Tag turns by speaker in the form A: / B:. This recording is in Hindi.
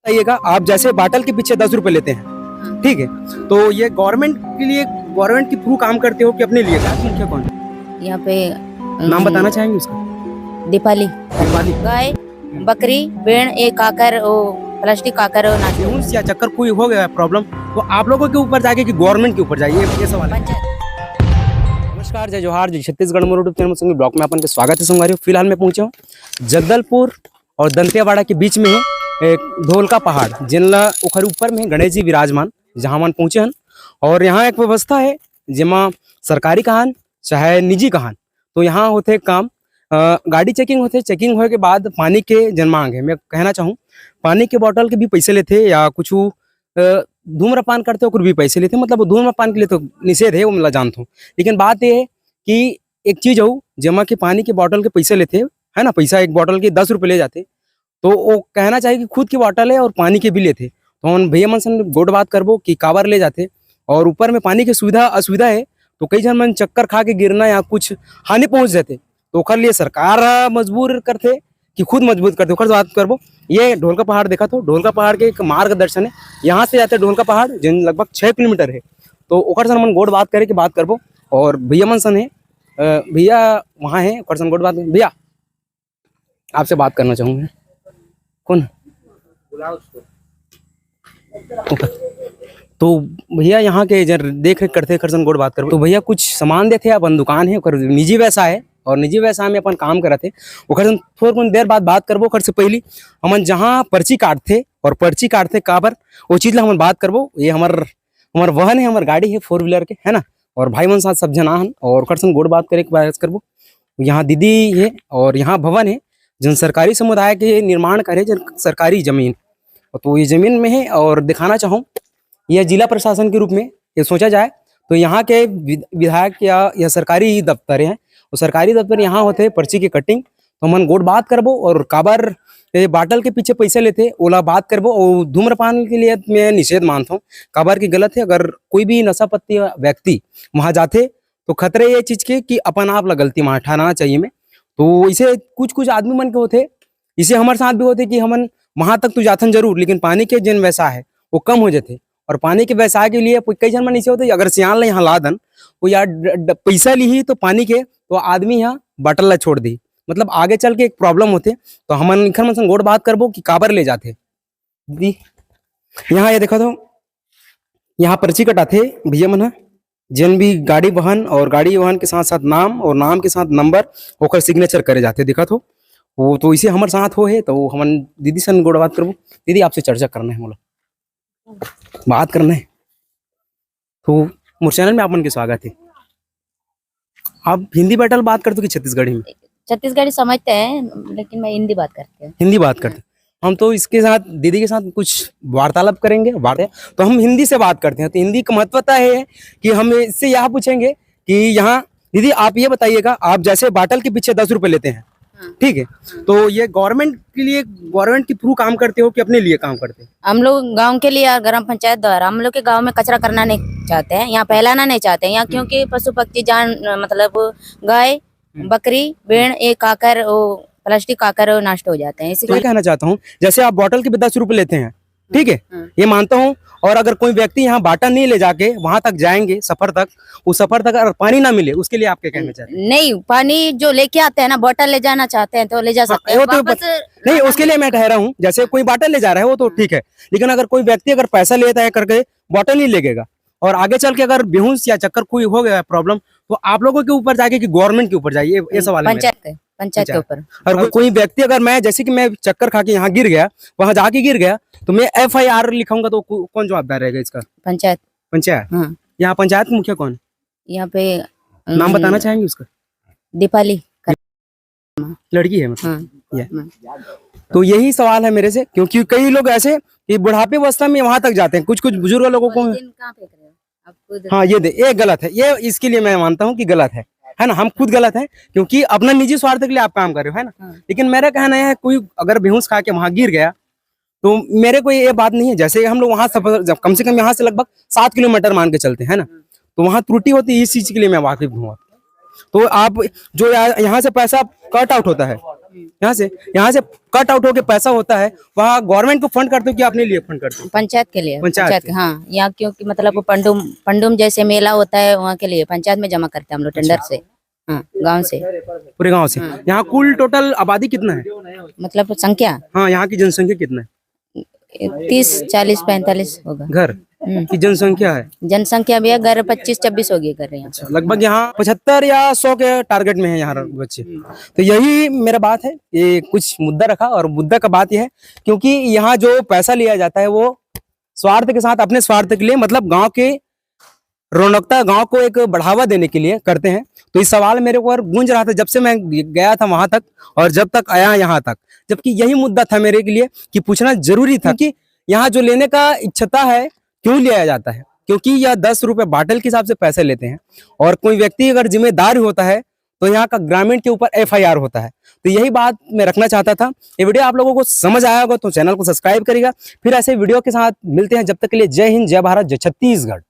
A: बताइएगा, आप जैसे बाटल के पीछे 10 रुपए लेते हैं, ठीक है, तो ये गवर्नमेंट के लिए, गवर्नमेंट के थ्रू काम करते हो कि अपने लिए? मुखिया कौन है?
B: यहाँ पे
A: नाम बताना चाहेंगे उसका?
B: दीपाली
A: दीपाली।
B: गाय बकरी भेड़ एक आकर वो प्लास्टिक आकर वो नाच
A: गेहूं या चक्कर कोई हो गया प्रॉब्लम तो आप लोगों के ऊपर जाके कि गवर्नमेंट के ऊपर जाइए, ये सवाल है। नमस्कार, जय जोहार, जय छत्तीसगढ़ मोर यूट्यूब चैनल संगी ब्लॉग में अपन के स्वागत है। संगवारी फिलहाल मैं पहुंचा हूँ जगदलपुर और दंतेवाड़ा के बीच में है एक ढोलका पहाड़, जिनला उखर ऊपर में गणेश जी विराजमान, जहाँ मन पहुंचे हैं। और यहाँ एक व्यवस्था है जिमा सरकारी कहान चाहे निजी कहान, तो यहाँ होते काम गाड़ी चेकिंग होते, चेकिंग होने के बाद पानी के जन मांग है। मैं कहना चाहूँ पानी के बोतल के भी पैसे लेते या कुछ धूम्रपान करते हो कुछ भी पैसे लेते, मतलब धूम्रपान के लिए तो निषेध है, वो मैं जानता हूँ। लेकिन बात यह है कि एक चीज हो जमा के पानी के बोतल के पैसे लेते है ना, पैसा एक बोतल के 10 रुपये ले जाते, तो वो कहना चाहिए कि खुद की बोतल है और पानी के भी लेते, तो हम भैया मन से गोट बात करबो कि काबर ले जाते। और ऊपर में पानी की सुविधा असुविधा है, तो कई जन मन चक्कर खा के गिरना या कुछ हानि पहुंच जाते, तो ओखर लिए सरकार मजबूर करते कि खुद मजबूत करते। ओखर बात करबो। ये ढोलका पहाड़ देखा, तो ढोलका पहाड़ के एक मार्गदर्शन है, यहाँ से जाते ढोलका पहाड़ जिन लगभग 6 किलोमीटर है, तो ओखर सन मन गोट बात करे कि बात करबो। और भैया मन सन है, भैया वहाँ है, ओखर सन गोट बात। भैया आपसे बात करना चाहूँगा। कौन? तो भैया यहाँ के जर देख रेख करते खरसन गोड़ बात कर, तो भैया कुछ सामान देते, अपन दुकान है, निजी व्यवसाय है, और निजी व्यवसाय में अपन काम करते। खरसन थोड़ी देर बाद बात करबो। खर से पहली हमन जहाँ पर्ची काटते और पर्ची काटते काबर वो चीज ला हम बात करबो। ये हमार वाहन है, हमार गाड़ी है 4 व्हीलर के, है ना, और भाई मन साथ सब जना हन, और खरसन गोड़ बात करे के बात करबो। यहाँ दीदी है और यहाँ भवन है जन सरकारी समुदाय के निर्माण करे, जन सरकारी जमीन, तो ये जमीन में है। और दिखाना चाहूँ यह जिला प्रशासन के रूप में ये सोचा जाए तो यहाँ के विधायक या यह सरकारी दफ्तर हैं, और सरकारी दफ्तर यहाँ होते हैं पर्ची की कटिंग, तो मन गोट बात करबो। और काबर बाटल के पीछे पैसे लेते ओला बात करबो। और धूम्रपान के लिए मैं निषेध मानता हूँ, काबर की गलत है। अगर कोई भी नशा पत्ती व्यक्ति वहाँ जाते तो खतरे ये चीज के कि अपन आप ला गलती वहाँ ठहराना चाहिए में। तो इसे कुछ आदमी मन के होते, इसे हमारे साथ भी होते कि हमन वहां तक तो जाथन जरूर, लेकिन पानी के जन व्यवसाय है वो कम हो जाते। और पानी के व्यवसाय के लिए कई जन मन ऐसे होते, अगर सियान ला यहाँ ला दन वो यार पैसा ली ही तो पानी के, तो आदमी यहाँ बटल ला छोड़ दी, मतलब आगे चल के एक प्रॉब्लम होते। तो हमन इखर मन गोड़ बात करबो कि काबर ले जाते। दीदी यहाँ ये देखो, तो यहाँ पर्ची कटाते भैया मन, जिन भी गाड़ी वाहन और गाड़ी वाहन के साथ साथ नाम और नाम के साथ नंबर होकर सिग्नेचर करे जाते, देखा तो वो तो इसे हमारे साथ हो है। तो हमन दीदी सन गोड़ बात करबो। दीदी आपसे चर्चा करना है, मोला बात करना है, तो मोर चैनल में आपन के स्वागत है। आप हिंदी बैटल बात करते हो कि छत्तीसगढ़ी में?
B: छत्तीसगढ़ी समझते हैं, लेकिन मैं हिंदी बात करती हूँ।
A: हिंदी बात करते हम, तो इसके साथ दीदी के साथ कुछ वार्तालाप करेंगे, तो हम हिंदी से बात करते हैं। तो हिंदी की महत्वता है कि हम इससे यह पूछेंगे कि यहाँ दीदी आप ये बताइएगा, आप जैसे बाटल के पीछे 10 रुपए लेते हैं, ठीक है, तो ये गवर्नमेंट के लिए, गवर्नमेंट के थ्रू काम करते हो कि अपने लिए काम करते हैं?
B: हम लोग गांव के लिए ग्राम पंचायत द्वारा, हम लोग के गांव में कचरा करना नहीं चाहते हैं, यहाँ फैलाना नहीं चाहते हैं यहाँ, क्योंकि पशु पक्षी जान मतलब गाय बकरी भेड़ एक आकर वो प्लास्टिक आकर वो नष्ट हो जाते हैं।
A: तो कहना चाहता हूँ जैसे आप बोतल के भी 10 रुपए लेते हैं, ठीक है, ये मानता हूँ। और अगर कोई व्यक्ति यहाँ बाटल नहीं ले जाके वहां तक जाएंगे सफर तक, उस सफर तक अगर पानी ना मिले उसके लिए आप क्या कहना चाहते हैं?
B: नहीं, पानी जो लेके आते हैं ना, बोतल ले जाना चाहते हैं तो ले जा सकते हैं।
A: वो तो नहीं, उसके लिए मैं ठहरा हूँ, जैसे कोई बाटल ले जा रहा है वो तो ठीक है, लेकिन अगर कोई व्यक्ति अगर पैसा लेता है करके बोतल नहीं लेगा और आगे चल के अगर बेहोश या चक्कर कोई हो गया प्रॉब्लम, तो आप लोगों के ऊपर जाके कि गवर्नमेंट के ऊपर जाइए, ये सवाल है।
B: पंचायत के ऊपर।
A: और कोई व्यक्ति अगर मैं जैसे कि मैं चक्कर खा के यहाँ गिर गया, वहां जाके गिर गया, तो मैं FIR लिखाऊंगा, तो कौन जवाबदार रहेगा इसका? पंचायत। यहाँ पंचायत के मुखिया कौन?
B: यहाँ पे
A: नाम बताना चाहेंगे उसका?
B: दीपाली
A: लड़की है मतलब। तो यही सवाल है मेरे से, क्योंकि कई लोग ऐसे कि बुढ़ापे अवस्था में वहां तक जाते हैं, कुछ बुजुर्ग लोगों को। हाँ ये गलत है, ये इसके लिए मैं मानता हूँ कि गलत है ना, हम खुद गलत है, क्योंकि अपना निजी स्वार्थ के लिए आप काम कर रहे हो, है ना। लेकिन मेरा कहना है कोई अगर बेहोश खा के वहां गिर गया, तो मेरे को ये बात नहीं है। जैसे हम लोग वहां सफर कम से कम यहाँ से लगभग 7 किलोमीटर मान के चलते हैं ना, तो वहां त्रुटि होती है, इस चीज के लिए मैं वाकिफ हूँ। तो आप जो यहाँ से पैसा कट आउट होता है, यहाँ से कट आउट होके पैसा होता है, वहाँ गवर्नमेंट को फंड करते हो कि अपने लिए फंड करते हो?
B: पंचायत के लिए,
A: पंचायत के।
B: हाँ, यहाँ क्योंकि मतलब वो पंडुम जैसे मेला होता है वहाँ के लिए पंचायत में जमा करते हैं हम लोग टेंडर से, हाँ, गांव से,
A: पूरे गांव से। यहाँ कुल टोटल आबादी कितना है?
B: मतलब संख्या
A: हाँ, यहाँ की जनसंख्या कितना है?
B: 30, 40, 45 होगा।
A: घर की जनसंख्या है?
B: जनसंख्या भी है, घर 25-26 होगी घर यहाँ।
A: लगभग यहाँ 75 या 100 के टारगेट में है यहाँ बच्चे। तो यही मेरा बात है, ये कुछ मुद्दा रखा, और मुद्दा का बात यह है क्योंकि यहाँ जो पैसा लिया जाता है वो स्वार्थ के साथ, अपने स्वार्थ के लिए, मतलब गांव के रौनकता, गांव को एक बढ़ावा देने के लिए करते हैं। तो इस सवाल मेरे को गूंज रहा था जब से मैं गया था वहां तक और जब तक आया यहाँ तक, जबकि यही मुद्दा था मेरे के लिए कि पूछना जरूरी था कि यहाँ जो लेने का इच्छता है क्यों लिया जाता है, क्योंकि यह 10 रुपए बाटल के हिसाब से पैसे लेते हैं, और कोई व्यक्ति अगर जिम्मेदार होता है तो यहाँ का ग्रामीण के ऊपर FIR होता है। तो यही बात मैं रखना चाहता था। ये वीडियो आप लोगों को समझ आया होगा तो चैनल को सब्सक्राइब करिएगा। फिर ऐसे वीडियो के साथ मिलते हैं, जब तक के लिए जय हिंद, जय भारत, जय छत्तीसगढ़।